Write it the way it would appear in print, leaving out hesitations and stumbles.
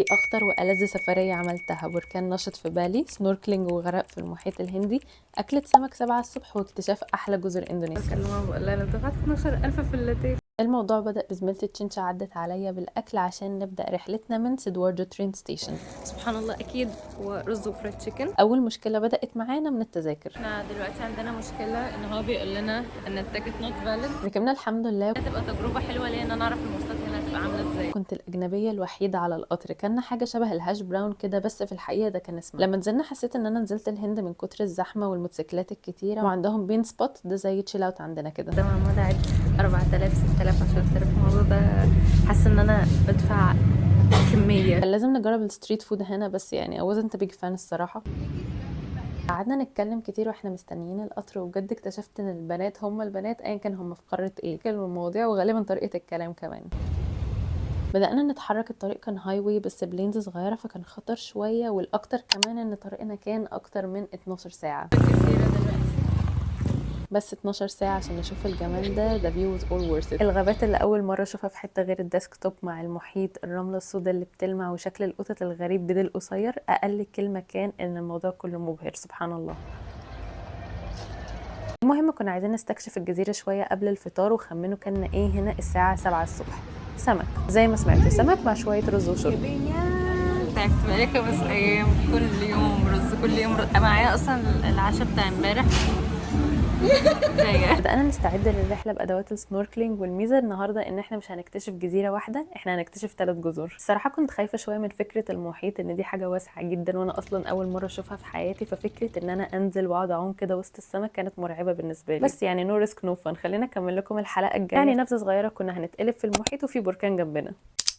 دي اخطر والذ سفريه عملتها: بركان نشط في بالي، سنوركلينج وغرق في المحيط الهندي، اكله سمك 7 الصبح، واكتشاف احلى جزر اندونيسيا. بكلمها بقول لها انا دفعت 12,000 في اللاتيه. الموضوع بدأ بزميلتي تشينشا عدت عليا بالأكل عشان نبدأ رحلتنا من سيدواردو ترين ستيشن. سبحان الله، اكيد هو رز وفرايد تشيكن. أول مشكلة بدأت معانا من التذاكر. احنا دلوقتي عندنا مشكله ان هو بيقول لنا ان التيكت نوت فاليد. ركبنا الحمد لله. هتبقى تجربه حلوه ليا ان انا اعرف المواصلات هنا هتبقى عامله ازاي. كنت الأجنبية الوحيدة على القطر، كان حاجة شبه الهاش براون كده، بس في الحقيقة ده كان اسمه. لما نزلنا حسيت إن أنا نزلت الهند من كتر الزحمة والموتوسيكلات الكتيرة، وعندهم بين سبوت ده زي تشيل اوت عندنا كده. ده معمول عد 4,000 6,000 10,000. الموضوع ده حاسه ان انا بدفع كميه. كان لازم نجرب الستريت فود هنا، بس يعني I wasn't a big fan الصراحة. قعدنا نتكلم كتير واحنا مستنيين القطر، وبجد اكتشفت ان البنات هم البنات ايا كان هم في قارة ايه، كلمة المواضيع وغالبا طريقة الكلام كمان. بدأنا نتحرك، الطريق كان هاي واي بس بلينز صغيرة، فكان خطر شوية، والاكتر كمان ان طريقنا كان اكتر من 12 ساعة. الجزيره دلوقتي بس 12 ساعة عشان نشوف الجمال ده. the view was all worth it. الغابات اللي أول مرة أشوفها في حتة غير الديسكتوب، مع المحيط، الرملة السوداء اللي بتلمع، وشكل القطط الغريب بدل القصير، أقل كلمة كان إن الموضوع كله مبهر. سبحان الله. المهم كنا عايزين نستكشف الجزيرة شوية قبل الفطار، وخمنوا كان ايه هنا الساعة 7 الصبح. سمك زي ما سمعتوا، سمك مع شوية رز وشرب. تعبت بقالي 5 ايام كل يوم رز كل يوم رز. معايا اصلا العشاء بتاع امبارح. بدأنا نستعد للرحلة بأدوات السنوركلينج، والميزة النهاردة إن إحنا مش هنكتشف جزيرة واحدة، إحنا هنكتشف 3 جزر. الصراحة كنت خايفة شوية من فكرة المحيط، إن دي حاجة واسعة جدا وأنا أصلا أول مرة أشوفها في حياتي، ففكرة إن أنا أنزل وأقعد أعوم كده وسط السمك كانت مرعبة بالنسبة لي. بس يعني نو ريسك نو فن. خلينا أكمل لكم الحلقة الجاية. يعني نبذة صغيرة: كنا هنتقلب في المحيط وفي بركان جنبنا.